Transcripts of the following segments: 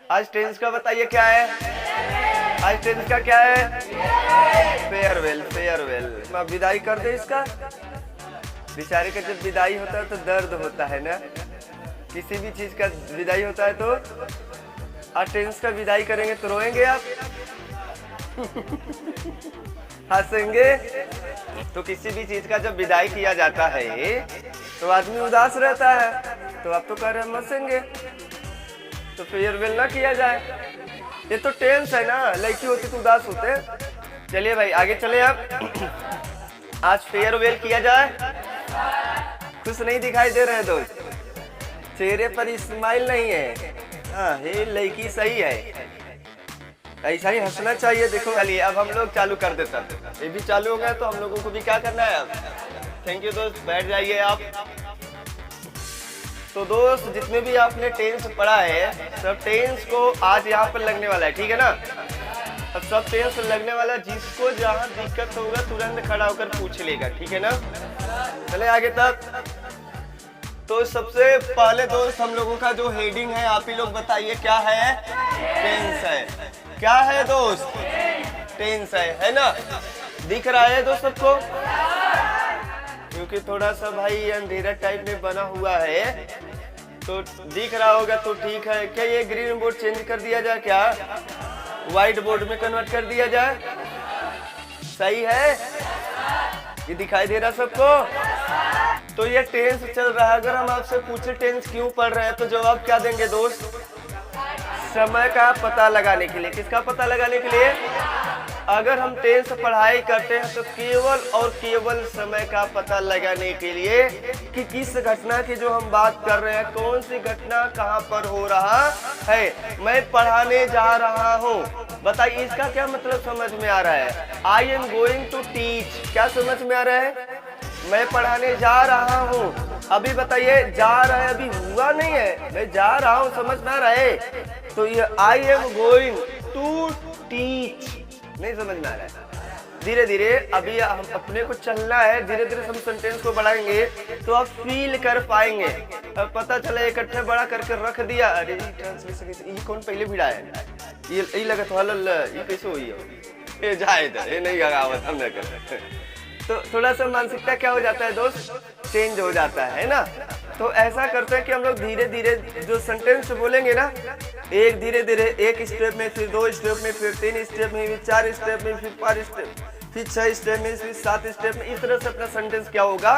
आज टेंस का बताइए क्या है? आज टेंस का क्या है? फेयरवेल। फेयरवेल अब विदाई कर दे इसका। बेचारे का जब विदाई होता है तो दर्द होता है ना, किसी भी चीज का विदाई होता है तो। आज टेंस का विदाई करेंगे तो रोएंगे आप? हंसेंगे? तो किसी भी चीज का जब विदाई किया जाता है तो आदमी उदास रहता है, तो आप तो कह रहे हैं हंसेंगे, तो फेयरवेल ना किया जाए। ये तो टेंस है ना, लड़की होती तो उदास होते। चलिए भाई आगे चले अब। आज फेयरवेल किया जाए। खुश नहीं दिखाई दे रहे दोस्त, चेहरे पर स्माइल नहीं है। हाँ ये लड़की सही है, ऐसा ही हंसना चाहिए। देखो चलिए अब हम लोग चालू कर देते हैं, ये भी चालू हो गया तो हम लोगों को भी क्या करना है अब। थैंक यू दोस्त, बैठ जाइए आप। तो दोस्त जितने भी आपने टेंस पढ़ा है सब टेंस को आज यहाँ पर लगने वाला है, ठीक है ना। अब सब टेंस लगने वाला, जिसको जहाँ दिक्कत होगा तुरंत खड़ा होकर पूछ लेगा, ठीक है ना। चले आगे तक। तो सबसे पहले दोस्त हम लोगों का जो हेडिंग है आप ही लोग बताइए क्या है? टेंस है। क्या है दोस्त? टेंस है ना। दिख रहा है दोस्त सबको? क्योंकि थोड़ा सा भाई अंधेरा टाइप में बना हुआ है तो दिख रहा होगा तो ठीक है। क्या ये ग्रीन बोर्ड चेंज कर दिया जाए, क्या व्हाइट बोर्ड में कन्वर्ट कर दिया जाए? सही है, ये दिखाई दे रहा सबको? तो ये टेंस चल रहा है। अगर हम आपसे पूछे टेंस क्यों पढ़ रहे हैं तो जवाब क्या देंगे दोस्त? समय का पता लगाने के लिए। किसका पता लगाने के लिए? अगर हम टेंस पढ़ाई करते हैं तो केवल और केवल समय का पता लगाने के लिए कि किस घटना की जो हम बात कर रहे हैं, कौन सी घटना कहाँ पर हो रहा है। मैं पढ़ाने जा रहा हूँ, बताइए इसका क्या मतलब समझ में आ रहा है? I am going to teach, क्या समझ में आ रहा है? मैं पढ़ाने जा रहा हूँ। अभी बताइए जा रहा है, अभी हुआ नहीं है, मैं जा रहा हूँ, समझ में आ रहा है? तो ये I am going to teach नहीं समझ में आ रहा है। धीरे धीरे अभी हम अपने को चलना है, धीरे धीरे हम सेंटेंस को बढ़ाएंगे तो आप फील कर पाएंगे। अब पता चला इकट्ठे बड़ा करके रख दिया, अरे ट्रांसलेशन ये कौन पहले भिड़ा है, ये लगा तो ये कैसे हुई है, ये जाए ये नहीं लगावत हम न कर। तो थोड़ा सा मानसिकता क्या हो जाता है दोस्त? चेंज हो जाता है ना। तो ऐसा करते हैं कि हम लोग धीरे धीरे जो सेंटेंस बोलेंगे ना, एक धीरे धीरे एक स्टेप में, फिर 2 स्टेप में, फिर 3 स्टेप में, फिर 4 स्टेप में, फिर 5 स्टेप, फिर 6 स्टेप में, फिर 7 स्टेप में, इस तरह से अपना सेंटेंस क्या होगा?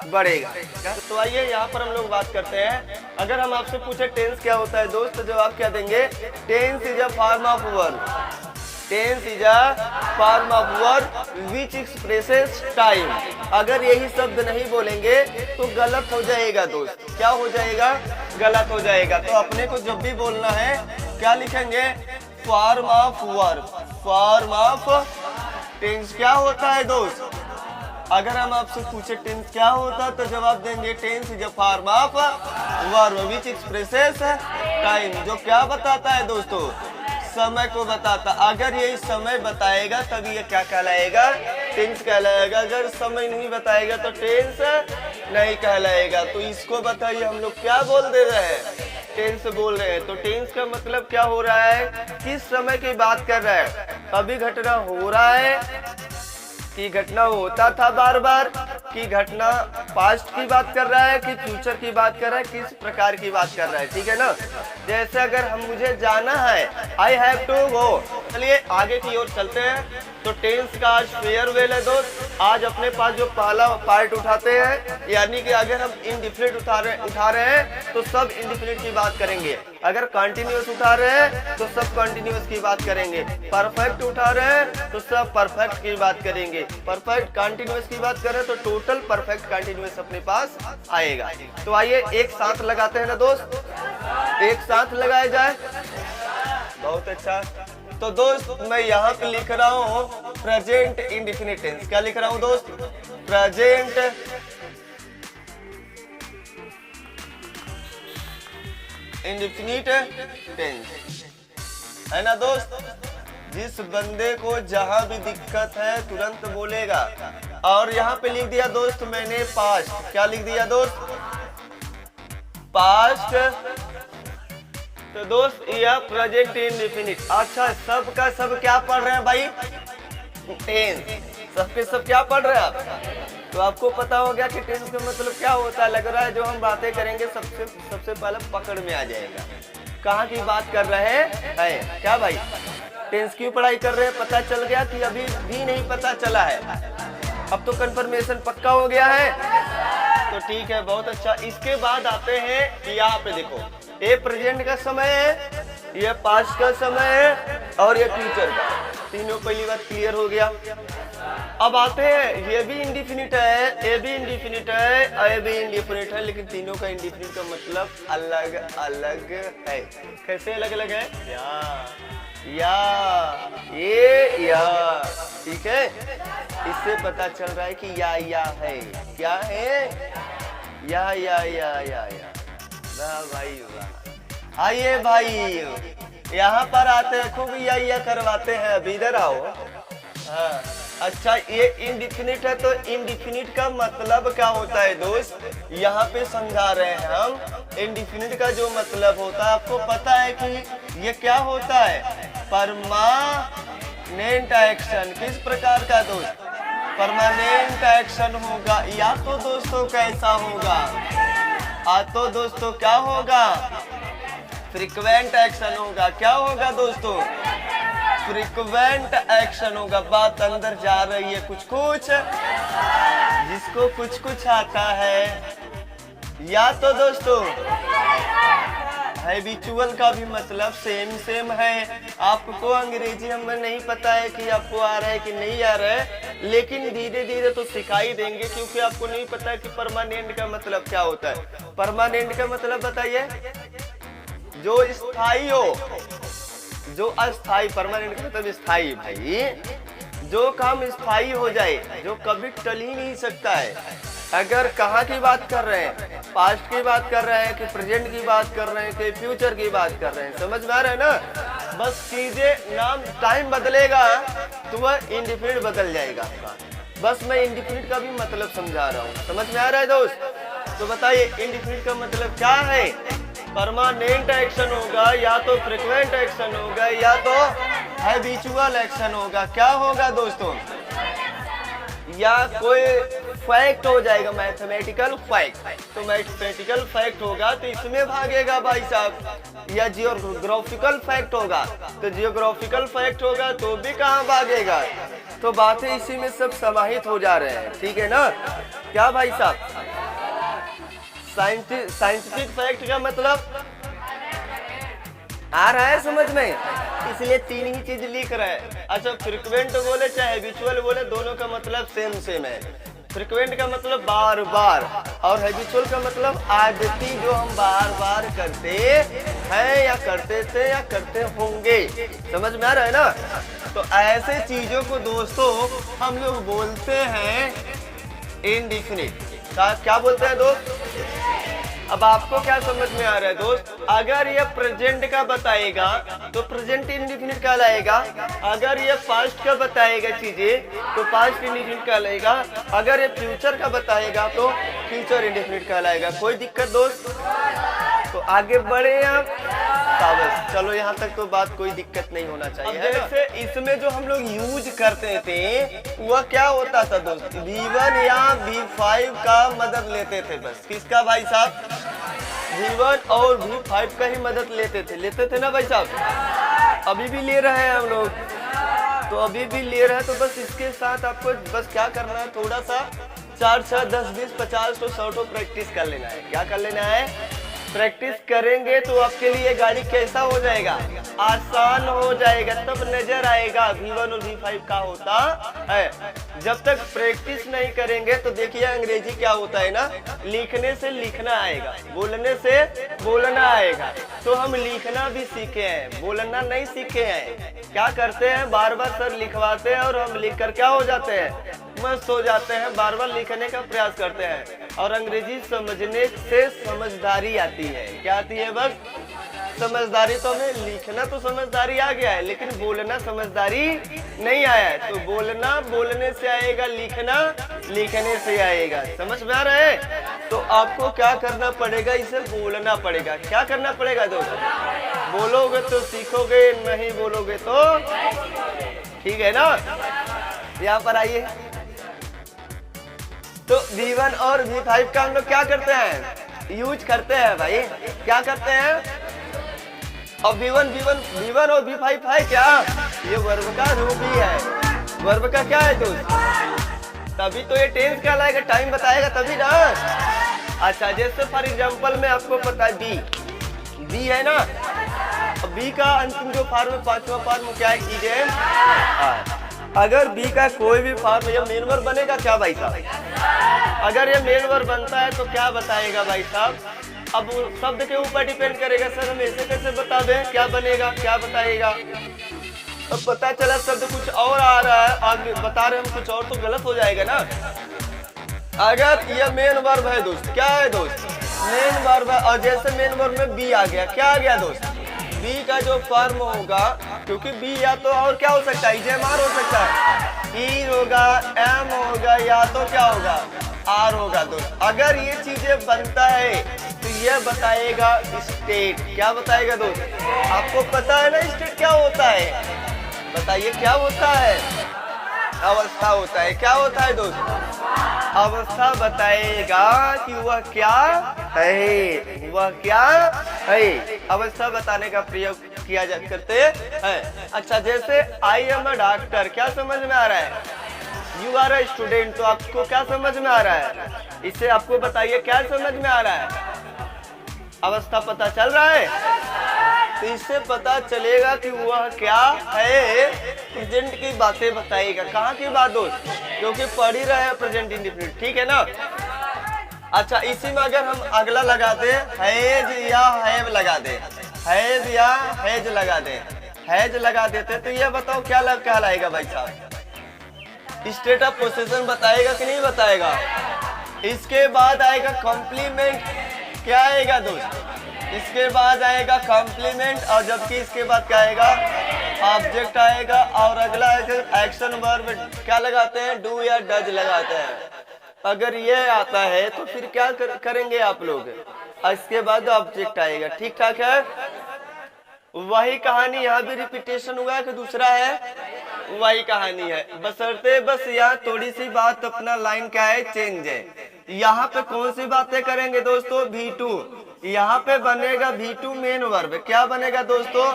बढ़ेगा। तो आइए यहाँ पर हम लोग बात करते हैं। अगर हम आपसे पूछे टेंस क्या होता है दोस्त तो जवाब क्या देंगे? Tense is a form of verb. Tense is a form of verb which expresses time. अगर यही शब्द नहीं बोलेंगे तो गलत हो जाएगा दोस्त। क्या हो जाएगा? गलत हो जाएगा। तो अपने को जब भी बोलना है क्या लिखेंगे? Form of verb. Form of tense क्या होता है दोस्त? अगर हम आपसे पूछे टेंस क्या होता है तो जवाब देंगे tense is a form of verb which expresses time. जो क्या बताता है दोस्तों? समय को बताता। अगर ये समय बताएगा तभी ये क्या कहलाएगा? टेंस कहलाएगा। अगर समय नहीं बताएगा तो टेंस नहीं कहलाएगा। तो इसको बताइए हम लोग क्या बोल दे रहे हैं? टेंस बोल रहे हैं। तो टेंस का मतलब क्या हो रहा है? किस समय की बात कर रहा है? अभी घटना हो रहा है कि घटना होता था बार बार, कि घटना पास्ट की बात कर रहा है, कि फ्यूचर की बात कर रहा है, किस प्रकार की बात कर रहा है, ठीक है ना। जैसे अगर हम मुझे जाना है, आई हैव टू गो। चलिए आगे की ओर चलते हैं। तो टेंस का आज फेयरवेल है दोस्त। आज अपने पास जो पहला पार्ट उठाते हैं, यानी कि अगर हम इंडिफिनिट उठा रहे हैं तो सब इंडिफिनिट की बात करेंगे। अगर कंटिन्यूअस उठा रहे हैं तो सब कंटिन्यूअस की बात करेंगे। परफेक्ट उठा रहे हैं तो सब परफेक्ट की बात करेंगे। परफेक्ट कंटिन्यूअस की बात करें तो टोटल परफेक्ट कंटिन्यूअस अपने पास आएगा। तो आइए एक साथ लगाते हैं ना दोस्त, एक साथ लगाया जाए। बहुत अच्छा। तो दोस्त मैं यहाँ पे लिख रहा हूँ प्रेजेंट इंडेफिनिट टेंस। क्या लिख रहा हूँ दोस्त? प्रेजेंट इंडेफिनिट टेंस, है ना दोस्त। जिस बंदे को जहां भी दिक्कत है तुरंत बोलेगा। और यहाँ पे लिख दिया दोस्त मैंने पास्ट। क्या लिख दिया दोस्त? पास्ट तो दोस्त यह प्रेजेंट इंडेफिनिट। अच्छा सब का सब क्या पढ़ रहे हैं भाई? टेंस। सबके सब क्या पढ़ रहे हैं आप? तो आपको पता हो गया कि टेंस का मतलब क्या होता है। लग रहा है जो हम बातें करेंगे सबसे पहले पकड़ में आ जाएगा कहाँ की बात कर रहे हैं। क्या भाई टेंस की पढ़ाई कर रहे हैं? पता चल गया कि अभी भी नहीं पता चला है? अब तो कंफर्मेशन पक्का हो गया है। तो ठीक है, बहुत अच्छा। इसके बाद आते हैं यहाँ पे देखो, ये प्रेजेंट का समय है, ये पास्ट का समय है और ये फ्यूचर का। तीनों पहली बात क्लियर हो गया। अब आते हैं, ये भी इंडिफिनिट है, ये भी इंडिफिनिट है, ये भी इंडिफिनिट है, लेकिन तीनों का इंडिफिनिट का मतलब अलग अलग है। कैसे अलग अलग है? या ये ठीक है। इससे पता चल रहा है कि या है। क्या है? या वाह भाई वाह। आइए भाई यहाँ पर आते हैं, खूब या करवाते हैं। अब इधर आओ। हाँ अच्छा, ये इंडिफिनिट है तो इंडिफिनिट का मतलब क्या होता है दोस्त? यहाँ पे समझा रहे हैं हम। इंडिफिनिट का जो मतलब होता है, आपको पता है कि ये क्या होता है? Permanent action. किस प्रकार का दोस्त? परमानेंट एक्शन होगा। या तो दोस्तों कैसा होगा? तो दोस्तों क्या होगा? फ्रीक्वेंट एक्शन होगा। क्या होगा दोस्तों? फ्रीक्वेंट एक्शन होगा। बात अंदर जा रही है कुछ जिसको कुछ आता है। या तो दोस्तों हैबिचुअल का भी मतलब सेम है। आपको अंग्रेजी हमें नहीं पता है कि आपको आ रहा है कि नहीं आ रहा है, लेकिन धीरे धीरे तो सिखाई देंगे, क्योंकि आपको नहीं पता है कि परमानेंट का मतलब क्या होता है। परमानेंट का मतलब बताइए? जो स्थायी हो, जो अस्थाई। परमानेंट का मतलब स्थायी भाई, जो काम स्थायी हो जाए, जो कभी टल ही नहीं सकता है। अगर कहाँ की बात कर रहे हैं? पास्ट की बात कर रहे हैं कि प्रेजेंट की बात कर रहे हैं कि फ्यूचर की बात कर रहे हैं? समझ में आ रहा है ना? बस चीजें नाम टाइम बदलेगा तो वह इंडिफिनिट बदल जाएगा आपका। बस मैं इंडिफिनिट का भी मतलब समझा रहा हूँ। समझ में आ रहा है दोस्त? तो बताइए इंडिफिनिट का मतलब क्या है? परमानेंट एक्शन होगा, या तो फ्रीक्वेंट एक्शन होगा, या तो हैबिचुअल एक्शन होगा। क्या होगा दोस्तों? या कोई फैक्ट हो जाएगा, मैथमेटिकल फैक्ट। तो मैथमेटिकल फैक्ट होगा तो इसमें भागेगा भाई साहब। या जियोग्राफिकल फैक्ट होगा तो जियोग्राफिकल फैक्ट होगा तो भी कहाँ भागेगा। तो बातें इसी में सब समाहित हो जा रहे हैं। ठीक है ना? क्या भाई साहब? साइंटिफिक फैक्ट का मतलब आ रहा है समझ में? इसलिए तीन ही चीज लिख रहे हैं। अच्छा फ्रीक्वेंट बोले चाहे हैबिचुअल बोले, दोनों का मतलब सेम है। फ्रीक्वेंट का मतलब बार बार, और हैबिचुअल का मतलब आदती, जो हम बार बार करते हैं या करते थे या करते होंगे। समझ में आ रहा है ना? तो ऐसे चीजों को दोस्तों हम लोग बोलते हैं इंडिफिनिट। क्या बोलते हैं दोस्त? अब आपको क्या समझ में आ रहा है दोस्त? अगर ये प्रेजेंट का बताएगा तो प्रेजेंट इंडिफिनिट कहलाएगा। अगर ये पास्ट का बताएगा चीजें तो पास्ट इंडिफिनिट कहलाएगा। अगर ये फ्यूचर का बताएगा तो फ्यूचर इंडिफिनिट कहलाएगा। कोई दिक्कत दोस्त? तो आगे बढ़े आप। बस चलो यहाँ तक तो बात कोई दिक्कत नहीं होना चाहिए। अब जैसे इसमें जो हम लोग यूज करते थे वह क्या होता था दोस्त? V1 या V5 का मदद लेते थे। बस किसका भाई साहब? V1 और V5 का ही मदद लेते थे ना भाई साहब? अभी भी ले रहे हैं हम लोग, तो अभी भी ले रहे हैं। तो बस इसके साथ आपको बस क्या करना है, थोड़ा सा 4, 6, 10, 20, 50 तो 100 तो प्रैक्टिस कर लेना है। क्या कर लेना है? प्रैक्टिस करेंगे तो आपके लिए गाड़ी कैसा हो जाएगा? आसान हो जाएगा। तब नजर आएगा V1 और V5 का होता है। जब तक प्रैक्टिस नहीं करेंगे तो देखिए अंग्रेजी क्या होता है ना, लिखने से लिखना आएगा, बोलने से बोलना आएगा। तो हम लिखना भी सीखे हैं, बोलना नहीं सीखे हैं। क्या करते हैं? बार बार सर लिखवाते हैं और हम लिख कर क्या हो जाते हैं? मस्त हो जाते हैं। बार बार लिखने का प्रयास करते हैं। और अंग्रेजी समझने से समझदारी आती है। क्या आती है? बस समझदारी। तो हमें लिखना तो समझदारी आ गया है, लेकिन बोलना समझदारी नहीं आया है। तो बोलना बोलने से आएगा, लिखना लिखने से आएगा। समझ में आ रहा है? तो आपको क्या करना पड़ेगा? इसे बोलना पड़ेगा। क्या करना पड़ेगा दोस्तों? बोलोगे तो सीखोगे, नहीं बोलोगे तो ठीक है ना। यहाँ पर आइए, तो V1 और V5 का हम लोग क्या करते हैं, यूज करते हैं भाई, क्या करते हैं। अब V1 और V5 है क्या, ये वर्ब का रूप ही है, वर्ब का क्या है दोस्त, तभी तो ये टेंस कहलाएगा, टाइम बताएगा तभी ना। अच्छा, जैसे फॉर एग्जांपल में आपको पता है बी है ना, बी का अंतिम जो फॉर्म है, पांचवा फॉर्म क्या है, ईजेंट। अगर बी का कोई भी फॉर्म या मेन वर्ब बनेगा क्या भाई साहब, अगर ये मेन वर्ब बनता है तो क्या बताएगा भाई साहब। अब शब्द के ऊपर डिपेंड करेगा सर, हम ऐसे कैसे बता दें क्या बनेगा, क्या बताएगा। अब पता चला शब्द कुछ और आ रहा है, आगे बता रहे हम कुछ और, तो गलत हो जाएगा ना। अगर ये मेन वर्ब है दोस्त, क्या है दोस्त, मेन वर्ब है, और जैसे मेन वर्ब में बी आ गया, क्या आ गया दोस्त, बी का जो फॉर्म होगा, क्योंकि बी या तो और क्या हो सकता है, इजेमार हो सकता है, ई होगा, एम होगा, या तो क्या होगा, आर होगा दोस्त। अगर ये चीजें बनता है तो ये बताएगा स्टेट, क्या बताएगा दोस्त, आपको पता है ना स्टेट क्या होता है, बताइए क्या होता है, अवस्था होता है, क्या होता है दोस्त, अवस्था बताएगा कि वह क्या है, वह क्या है, अवस्था बताने का प्रयोग किया जा करते हैं। अच्छा, जैसे आई एम अ डॉक्टर, क्या समझ में आ रहा है, यू आर अ स्टूडेंट, तो आपको क्या समझ में आ रहा है, इससे आपको बताइए क्या समझ में आ रहा है, अवस्था पता चल रहा है, तो इससे पता चलेगा कि वह क्या है, प्रेजेंट की बातें बताएगा। कहाँ की बात दोस्त, क्योंकि पढ़ ही रहे हैं प्रेजेंट इंडेफिनिट, ठीक है ना। अच्छा, इसी में अगर हम अगला लगा दे, हैज या हैव लगा दे, हैज या हैज लगा दे, हैज लगा देते तो ये बताओ क्या कहलाएगा भाई साहब, स्टेट ऑफ पोजीशन बताएगा कि नहीं बताएगा। इसके बाद आएगा कॉम्प्लीमेंट, क्या आएगा दोस्त, इसके बाद आएगा कॉम्प्लीमेंट, और जबकि इसके बाद क्या आएगा, ऑब्जेक्ट आएगा, और अगला एक्शन वर्ब क्या लगाते हैं, डू या डज लगाते हैं। अगर ये आता है तो फिर क्या करेंगे आप लोग, इसके बाद ऑब्जेक्ट आएगा, ठीक ठाक है। वही कहानी यहाँ भी रिपीटेशन हुआ कि दूसरा है, वही कहानी है, बशर्ते बस यहाँ थोड़ी सी बात अपना लाइन क्या है, चेंज है। यहाँ पे कौन सी बातें करेंगे दोस्तों, V2, यहाँ पे बनेगा V2 मेन वर्ब, क्या बनेगा दोस्तों,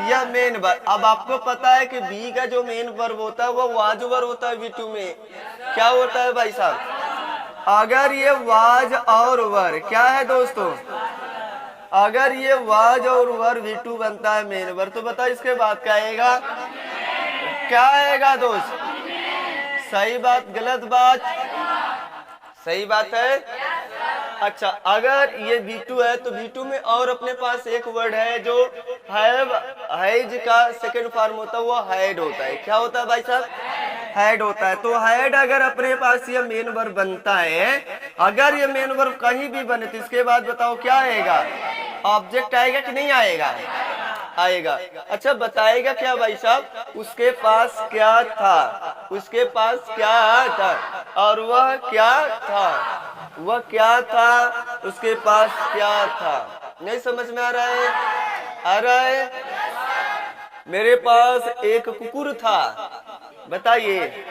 यह मेन वर्ब। अब आपको पता है कि बी का जो मेन वर्ब होता है वो वाज वर्ब होता है, V2 में क्या होता है भाई साहब, अगर ये वाज और वर क्या है दोस्तों, अगर ये वाज और वर V2 बनता है मेन वर्ब, तो बताओ इसके बाद क्या आएगा, क्या आएगा दोस्त, सही बात, गलत बात, सही बात है। अच्छा, अगर ये V2 है तो V2 में और अपने पास एक वर्ड है जो हैव, हैज का सेकंड फॉर्म होता है, वो हैड होता है, क्या होता है भाई साहब, हैड होता है। तो हैड अगर अपने पास ये मेन वर्ब बनता है, अगर ये मेन वर्ब कहीं भी बने तो इसके बाद बताओ क्या आएगा, ऑब्जेक्ट आएगा कि नहीं आएगा, आएगा। अच्छा, बताएगा क्या भाई साहब, उसके पास क्या था, उसके पास क्या था, और वह क्या था, वह क्या था, उसके पास क्या था। नहीं समझ में आ रहा है, आ रहा है, मेरे पास एक कुकुर था, बताइए,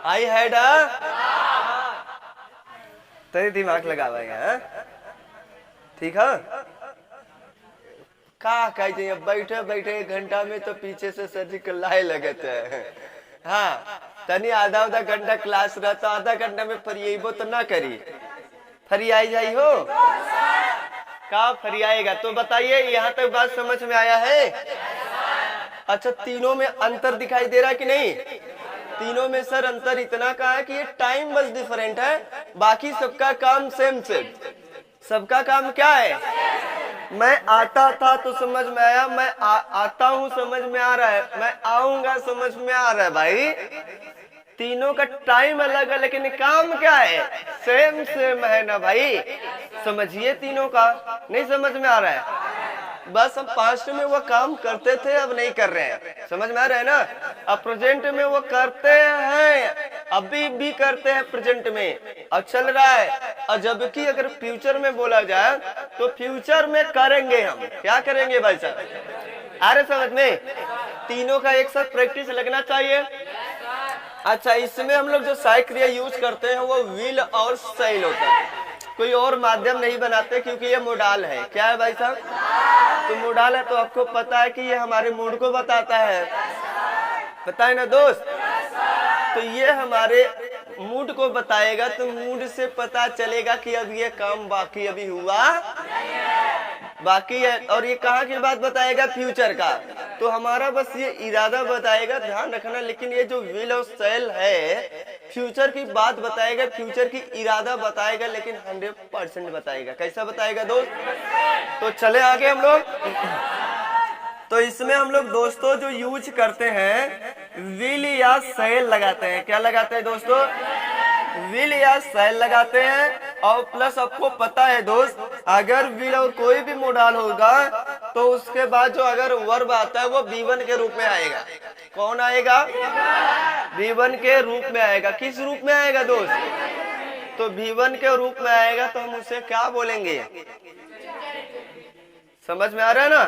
आई हैड अ, तेरे दिमाग लगा भाई, ठीक है। का कहते बैठे बैठे 1 घंटा में तो पीछे से सर्जिकल लाई लगते हैं। हाँ, तनी आधा घंटा क्लास रहता, आधा घंटा में फरियाबो तो ना करी, फरियाई जाई हो का फरियाएगा। तो बताइए यहाँ तक बात समझ में आया है। अच्छा, तीनों में अंतर दिखाई दे रहा है कि नहीं, तीनों में सर अंतर इतना का है कि ये टाइम बस डिफरेंट है, बाकी सबका काम सेम सेम, सबका काम क्या है, मैं आता था तो समझ में आया, मैं आता हूँ समझ में आ रहा है, मैं आऊंगा समझ में आ रहा है भाई। तीनों का टाइम अलग है लेकिन काम क्या है, सेम सेम है ना भाई, समझिए तीनों का। नहीं समझ में आ रहा है, बस अब पास्ट में वो काम करते थे अब नहीं कर रहे हैं, समझ में आ रहा है ना। अब प्रेजेंट में वो करते हैं, अभी भी करते हैं प्रेजेंट में, अब चल रहा है। और जबकि अगर फ्यूचर में बोला जाए तो फ्यूचर में करेंगे हम। क्या करेंगे भाई साहब? आ रहे समझ में? तीनों का एक साथ प्रैक्टिस लगना चाहिए। अच्छा, इसमें हम लोग जो सहायक क्रिया यूज करते हैं वो विल और शैल होता है, कोई और माध्यम नहीं बनाते, क्योंकि ये मोडाल है। क्या है भाई साहब? तो मोडाल है तो आपको पता है कि ये हमारे मूड को बताता है, पता है ना दोस्त? तो ये हमारे मूड को बताएगा, तो मूड से पता चलेगा कि अब ये काम बाकी अभी हुआ बाकी है। और ये कहाँ की बात बताएगा? फ्यूचर का। तो हमारा बस ये इरादा बताएगा, ध्यान रखना। लेकिन ये जो विल और शैल है फ्यूचर की बात बताएगा, फ्यूचर की इरादा बताएगा, लेकिन 100% बताएगा। कैसा बताएगा दोस्त? तो चले आगे हम लोग। तो इसमें हम लोग दोस्तों जो यूज करते हैं विल या शैल लगाते हैं। क्या लगाते हैं दोस्तों? विल या शैल लगाते हैं। और प्लस आपको पता है दोस्त, अगर विल और कोई भी मोडाल होगा तो उसके बाद जो अगर वर्ब आता है वो V1 के रूप में आएगा। कौन आएगा? V1 के रूप में आएगा। किस रूप में आएगा दोस्त? तो V1 के रूप में आएगा, तो हम उसे क्या बोलेंगे? समझ में आ रहा है ना?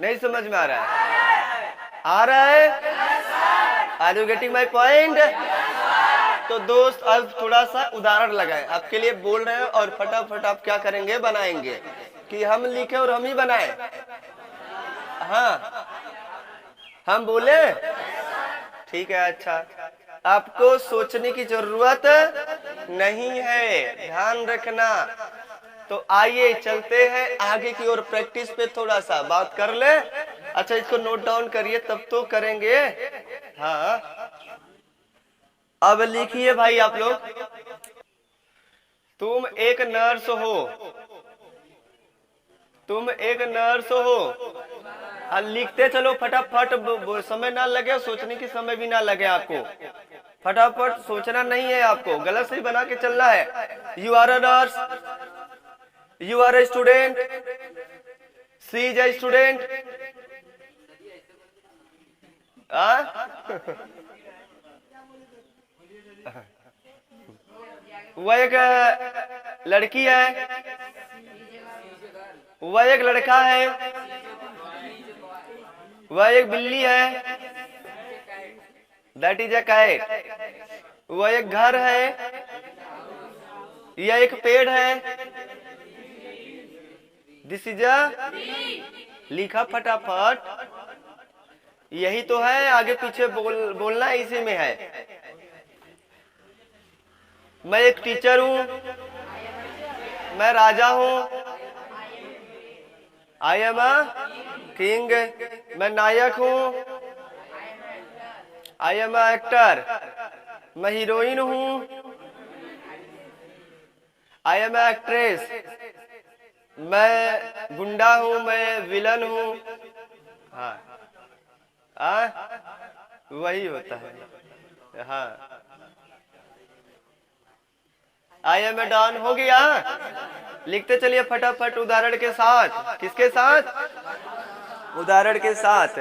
नहीं समझ में आ रहा है? आ रहा है? Are you getting my point? तो दोस्त अब थोड़ा सा उदाहरण लगाए, आपके लिए बोल रहे हैं और फटाफट आप क्या करेंगे? बनाएंगे। कि हम लिखे और हम ही बनाए? हाँ, हम बोले? ठीक है। अच्छा, आपको सोचने की जरूरत नहीं है, ध्यान रखना। तो आइए चलते हैं आगे की ओर, प्रैक्टिस पे थोड़ा सा बात कर ले। अच्छा, इसको नोट डाउन करिए तब तो करेंगे। हाँ, अब लिखिए भाई आप लोग। तुम एक नर्स हो, तुम एक नर्स हो। लिखते चलो फटाफट, समय ना लगे, सोचने की समय भी ना लगे आपको। फटाफट सोचना नहीं है आपको, गलत सही बना के चलना है। You are a nurse, you are a student, she is a student. वह एक लड़की है, वह एक लड़का है, वह एक बिल्ली है, दैट इज अ कैट। वह एक घर है, यह एक पेड़ है, दिस इज अ। लिखा फटाफट, यही तो है, आगे पीछे बोलना इसी में है। मैं एक टीचर हूं, मैं राजा हूं, आई एम अ किंग। मैं नायक हूं, आई एम अ एक्टर। मैं हीरोइन हूं, आई एम अ एक्ट्रेस। मैं गुंडा हूं, मैं विलन हूं। वही होता है। हाँ, आई एम ए डॉन हो गया। लिखते चलिए फटाफट उदाहरण के साथ। किसके साथ? उदाहरण के साथ।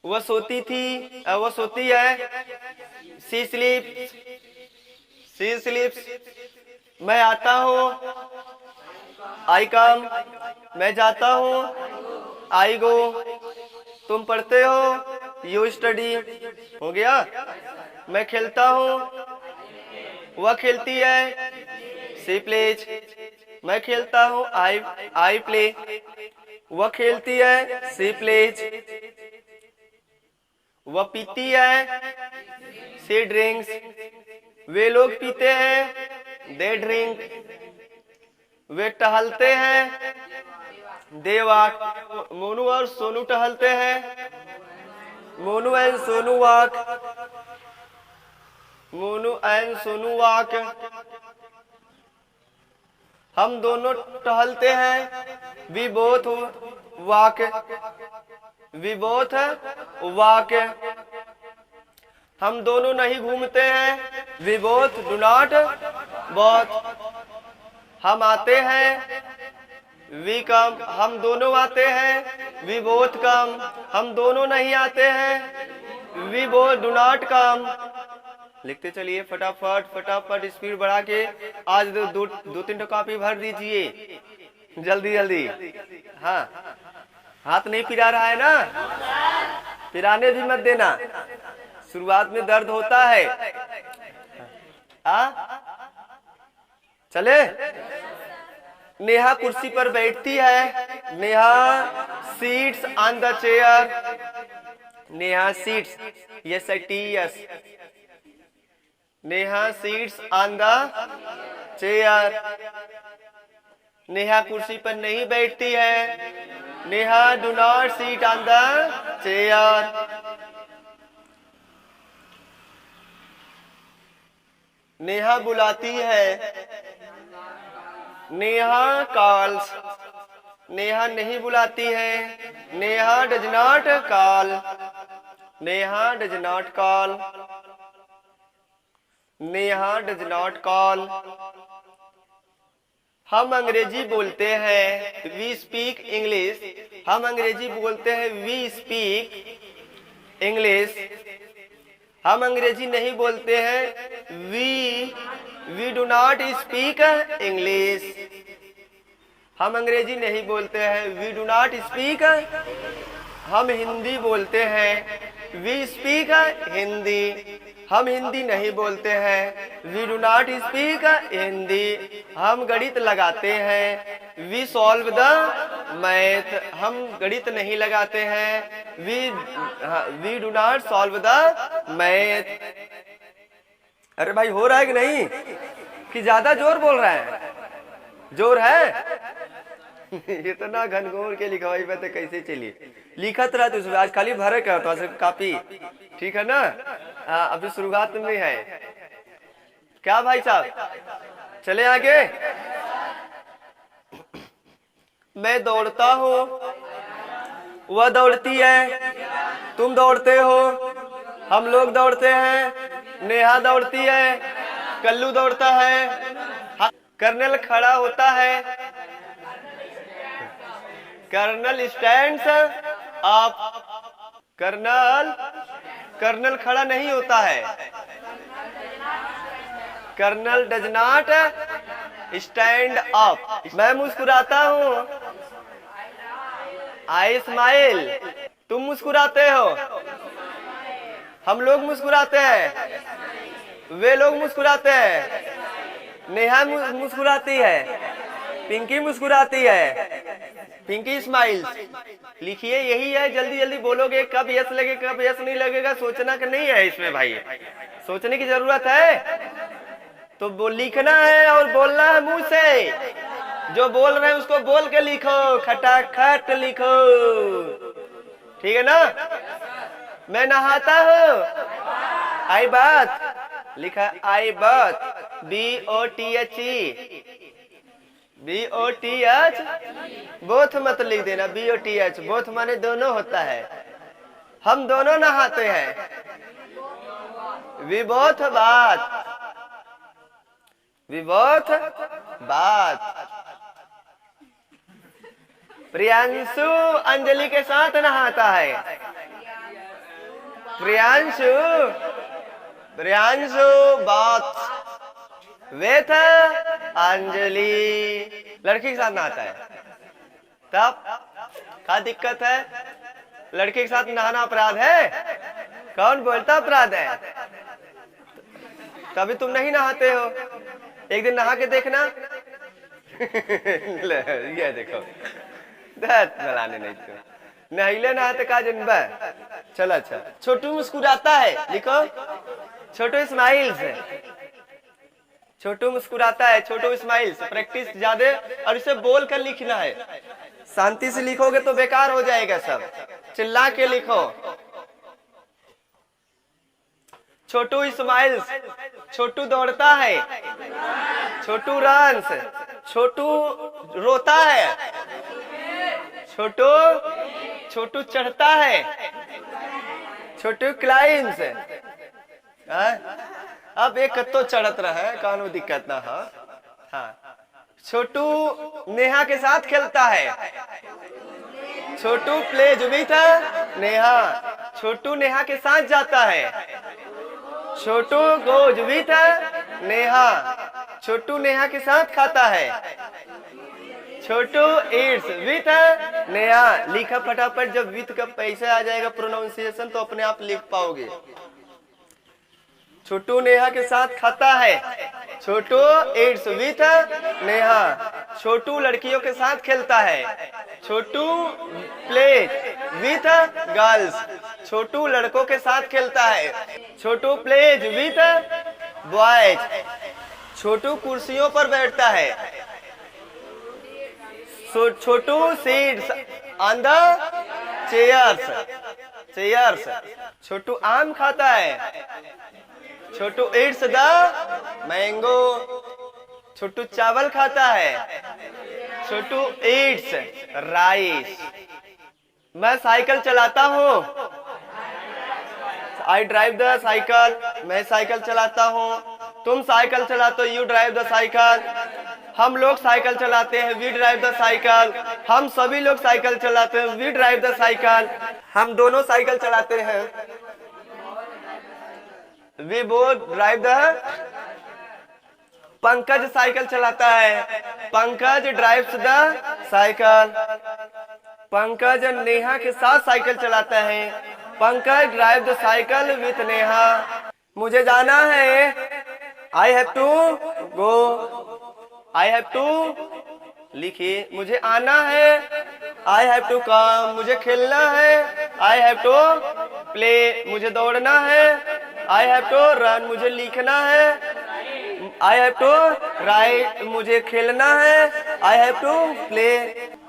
वह सोती थी, वह सोती है, सी स्लीप्स, सी स्लीप्स। मैं आता हूँ, आई कम। मैं जाता हूँ, आई गो। तुम पढ़ते हो, यू स्टडी। हो गया। मैं खेलता हूँ, वह खेलती है, सी प्लेज। मैं खेलता हूँ, आई प्ले। वह खेलती है, सी प्लेज। वह पीती है, सी ड्रिंक्स। वे लोग पीते हैं, दे ड्रिंक। वे टहलते हैं, दे वॉक। मोनू और सोनू टहलते हैं, Monu and Sonu walk. Monu and Sonu walk. हम दोनों टहलते हैं, we both walk. We both walk. हम दोनों नहीं घूमते हैं, we both do not walk. हम आते हैं, वी कम। हम दोनों आते हैं, वी बोथ कम। हम दोनों नहीं आते हैं, we both do not come. लिखते चलिए फटाफट फटाफट, स्पीड बढ़ा के। आज दो तीन कॉपी भर दीजिए जल्दी जल्दी। हाँ, हाथ नहीं पिरा रहा है ना, पिराने भी मत देना, शुरुआत में दर्द होता है। चले। नेहा कुर्सी पर बैठती है। Neha seats on the chair. Neha seats, yes I T yes. Neha seats on the chair. Neha कुर्सी पर नहीं बैठती है। Neha do not seat on the chair. Neha बुलाती है। नेहा कॉल्स। नेहा नहीं बुलाती है। Neha does not call. Neha does not call. Neha does not call. हम अंग्रेजी बोलते हैं, वी स्पीक इंग्लिश। हम अंग्रेजी बोलते हैं, वी स्पीक इंग्लिश। हम अंग्रेजी नहीं बोलते हैं, we do not speak English. हम अंग्रेजी नहीं बोलते हैं, वी डू नॉट स्पीक। हम हिंदी बोलते हैं, वी स्पीक हिंदी। हम हिंदी नहीं बोलते हैं, we do not speak Hindi. हम गणित लगाते हैं, वी सॉल्व द मैथ। हम गणित नहीं लगाते हैं, we do not solve the math. अरे भाई हो रहा है कि नहीं, कि ज्यादा जोर बोल रहा है? जोर है? इतना घनघोर के लिखवाई पे तो कैसे चलिए, लिखत रहा तो आज खाली भरे का तो कापी, ठीक है ना? हाँ, अभी शुरुआत में है। क्या भाई साहब, चले आगे। मैं दौड़ता हूँ, वह दौड़ती है, तुम दौड़ते हो, हम लोग दौड़ते हैं, नेहा दौड़ती है, कल्लू दौड़ता है, कर्नल खड़ा होता है, कर्नल स्टैंड्स अप। कर्नल खड़ा नहीं होता है, colonel does not stand up. मैं मुस्कुराता हूँ, आई स्माइल। तुम मुस्कुराते हो, हम लोग मुस्कुराते हैं, वे लोग मुस्कुराते हैं, नेहा मुस्कुराती है, पिंकी मुस्कुराती है, पिंकी स्माइल्स। लिखिए, यही है। जल्दी जल्दी बोलोगे, कब यस लगेगा कब यस नहीं लगेगा सोचना का नहीं है इसमें भाई, सोचने की जरूरत है। तो वो लिखना है और बोलना है मुंह से। जो बोल रहे हैं उसको बोल के लिखो, खटाखट लिखो, ठीक है ना? मैं नहाता हूँ, आई बात लिखा, आई बात, BOTHE, BOTH, बोथ मत लिख देना, BOTH, बोथ माने दोनों होता है। हम दोनों नहाते हैं, वी बोथ बात, वी बोथ बात। प्रियांशु अंजलि के साथ नहाता है, प्रियांशु बात विथ अंजलि। लड़की के साथ नहाता है, तब क्या दिक्कत है? लड़के के साथ नहाना अपराध है? कौन बोलता अपराध है? कभी तुम नहीं नहाते हो, एक दिन नहा के देखना। ये देखो, चलाने नहीं तो नहिले नहाते का जनबा। चलो अच्छा, छोटू मुस्कुराता है, लिखो, छोटू स्माइल्स। छोटू मुस्कुराता है, छोटू स्माइल्स। प्रैक्टिस ज्यादा और इसे बोल कर लिखना है। शांति से लिखोगे तो बेकार हो जाएगा सब, चिल्ला के लिखो। छोटू स्माइल्स, छोटू दौड़ता है, छोटू रन्स, छोटू रोता है, छोटू चढ़ता है, छोटू क्लाइम्स। अब एक तो चढ़त रहा है, कानून दिक्कत ना हो। हाँ, छोटू नेहा के साथ खेलता है, छोटू प्लेज विथ नेहा। छोटू नेहा के साथ जाता है, छोटू गोज विथ नेहा। छोटू नेहा के साथ खाता है। छोटू ईट्स विथ नेहा। लिखा फटाफट, जब विथ का पैसा आ जाएगा प्रोनाउंसिएशन तो अपने आप लिख पाओगे। छोटू नेहा के साथ खाता है। छोटू ईट्स विथ नेहा। छोटू लड़कियों के साथ खेलता है। छोटू प्लेज विथ गर्ल्स। छोटू लड़कों के साथ खेलता है। छोटू प्लेज विथ बॉयज। छोटू कुर्सियों पर बैठता है। छोटू सीट्स ऑन द चेयर्स। छोटू आम खाता है। छोटू ईट्स द मैंगो। छोटू चावल खाता है। छोटू ईट्स राइस। मैं साइकिल चलाता हूँ। I drive the cycle. मैं साइकिल चलाता हूँ। तुम साइकिल चलाते हो, यू ड्राइव द साइकिल। हम लोग साइकिल चलाते हैं, वी ड्राइव द साइकिल। हम सभी लोग साइकिल चलाते हैं, वी ड्राइव द साइकिल। हम दोनों साइकिल चलाते हैं, we both drive the. Pankaj cycle चलाता है, Pankaj drives the cycle. Pankaj Neha के साथ साइकिल चलाता है, Pankaj drive the cycle with Neha. मुझे जाना है, I have to go. I have to लिखिए। मुझे आना है, आई हैव टू कम। मुझे खेलना है, आई हैव टू प्ले। मुझे दौड़ना है, आई हैव टू रन। मुझे लिखना है, आई हैव टू राइट। मुझे खेलना है, आई हैव टू प्ले।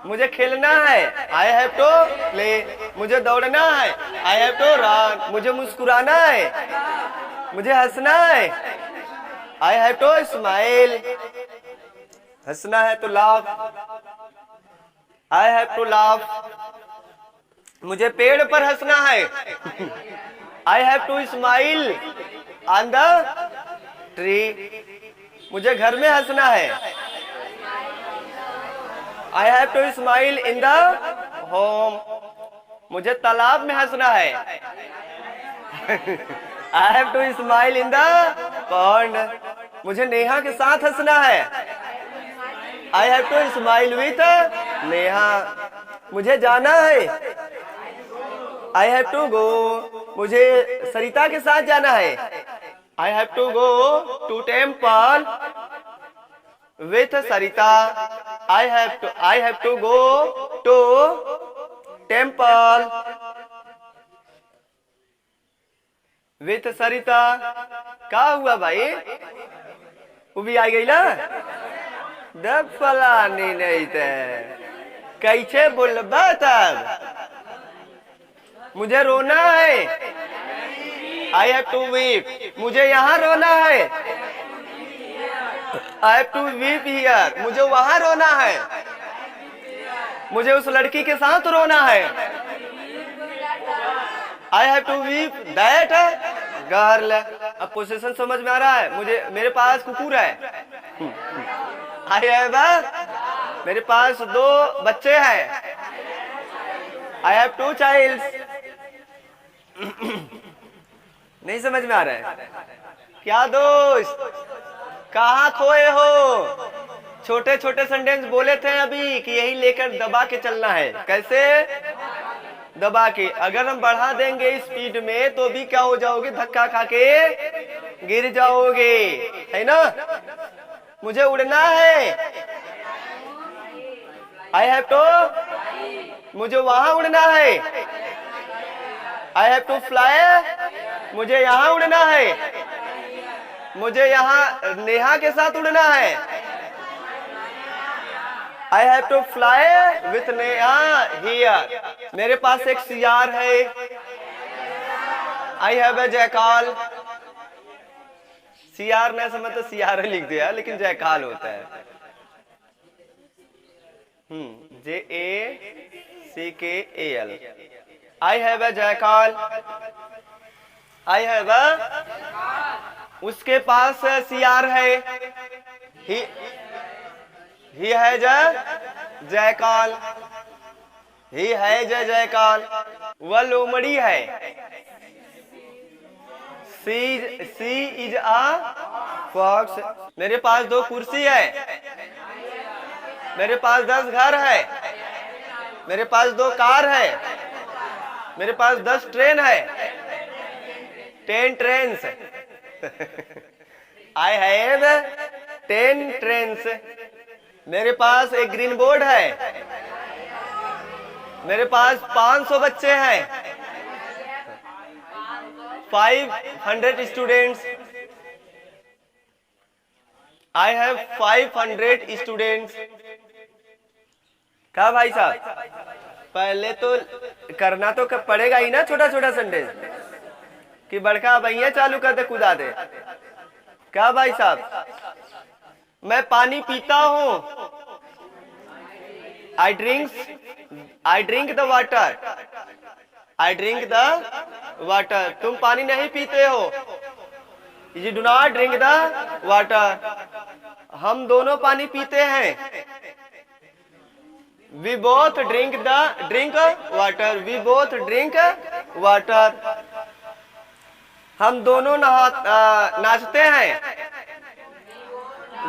मुझे खेलना है, आई हैव टू प्ले। मुझे दौड़ना है, आई हैव टू रन। मुझे मुस्कुराना है, मुझे हंसना है, आई हैव टू स्माइल। हंसना है तो laugh, I have to laugh. मुझे पेड़ पर हंसना है, I have to smile on the tree. मुझे घर में हंसना है, I have to smile in the home. मुझे तालाब में हंसना है, I have to smile in the pond. मुझे नेहा के साथ हंसना है, I have to smile with Neha. मुझे जाना है, आई हैव टू गो। मुझे सरिता के साथ जाना है, I have to go to temple with Sarita. I have to go to temple with Sarita. क्या हुआ भाई? वो भी आ गई ना? दब फलानी नहीं थे, कैसे बोलबा तब? मुझे रोना है, आई हैव टू वीप। मुझे यहाँ रोना है, I have to weep here. मुझे वहां रोना है, मुझे उस लड़की के साथ रोना है, I have to weep that girl. अब पोजीशन समझ में आ रहा है? मुझे, मेरे पास कुकुर है, आई हैव, मेरे पास 2 बच्चे हैं, आई हैव 2 चाइल्ड्स। नहीं समझ में आ रहा है क्या दोस्त? कहाँ खोए हो? छोटे छोटे सेंटेंस बोले थे अभी कि यही लेकर दबा के चलना है। कैसे दबा के? अगर हम बढ़ा देंगे स्पीड में तो भी क्या हो जाओगे? धक्का खा के गिर जाओगे, है ना? मुझे उड़ना है, आई हैव टू। मुझे वहां उड़ना है, आई हैव टू फ्लाई। मुझे यहाँ उड़ना है, मुझे यहाँ नेहा के साथ उड़ना है, I have to fly with Neha here. मेरे पास एक सियार है, आई हैव ए जयकाल। सियार नहीं समझ तो सियार लिख दिया, लेकिन जयकाल होता है। JACKAL। I have a jackal, I have a. उसके पास सियार है, he has a जयकाल, he has a जयकाल। वह लोमड़ी है, सी इज अ फॉक्स। मेरे पास 2 कुर्सी है। मेरे पास 10 घर है। मेरे पास 2 कार है। मेरे पास 10 ट्रेन है। 10 ट्रेन्स। I have 10 trains. मेरे पास एक ग्रीन बोर्ड है। मेरे पास 500 बच्चे हैं। 500 स्टूडेंट्स। I have 500 students. क्या भाई साहब, पहले तो करना तो पड़ेगा ही ना छोटा छोटा सेंटेंस, कि बड़का भैया चालू कर दे कूदा दे। क्या भाई साहब, मैं पानी पीता हूं। I drink the water. I drink the water. तुम पानी नहीं पीते हो। You do not drink the water. हम दोनों पानी पीते हैं। We both drink water. We both drink water. हम दोनों नाचते हैं।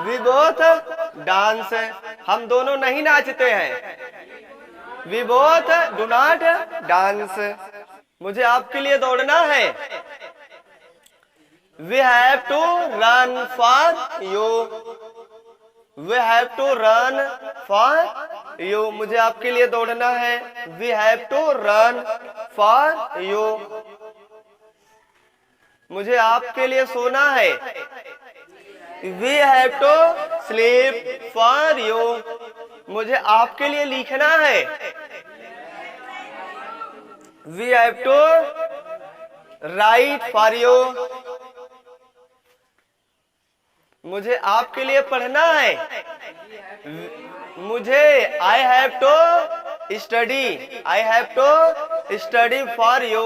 We both dance. हम दोनों नहीं नाचते हैं। We both do not dance. मुझे आपके लिए दौड़ना है। We have to run for you. We have to run for you. मुझे आपके लिए दौड़ना है। We have to run for you. मुझे आपके लिए सोना है। We have to sleep for you. मुझे आपके लिए लिखना है। We have to write for you. मुझे आपके लिए पढ़ना है। मुझे I have to study. I have to study for you.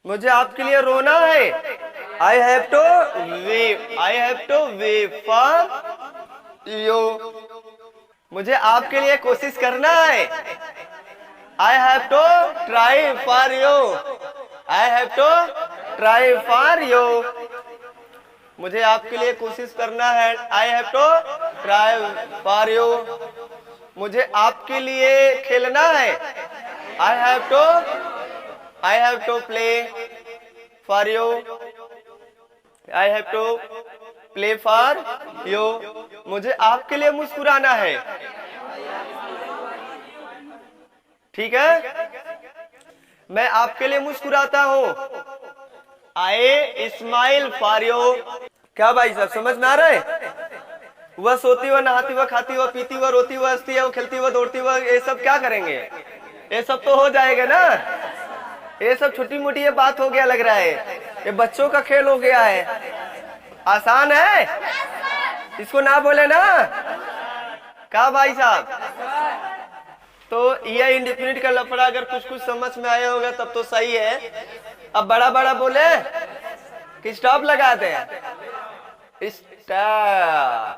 मुझे आपके लिए रोना है। I have to weep. I have to weep for you. मुझे आपके लिए कोशिश करना है। I have to try for you. I have to try for you. मुझे आपके लिए कोशिश करना है। I have to try for you. मुझे आपके लिए खेलना है। I have to play for you. I have to play for you. मुझे आपके लिए मुस्कुराना है। ठीक है, मैं आपके लिए मुस्कुराता हूं। आई स्माइल फॉर यू। क्या भाई साहब, समझ में आ रहा है? वह सोती हुआ, नहाती हुआ, खाती हुआ, पीती हुआ, रोती हुआ, हंसती है, वो खेलती हुआ, दौड़ती हुआ, ये सब क्या करेंगे? ये सब तो हो जाएगा ना। ये सब छोटी मोटी ये बात हो गया लग रहा है। ये बच्चों का खेल हो गया है। आसान है, इसको ना बोले ना। क्या भाई साहब, तो यह इंडेफिनिट का लफड़ा अगर कुछ कुछ समझ में आया होगा तब तो सही है। अब बड़ा बड़ा बोले कि स्टॉप लगा दे। स्टॉप।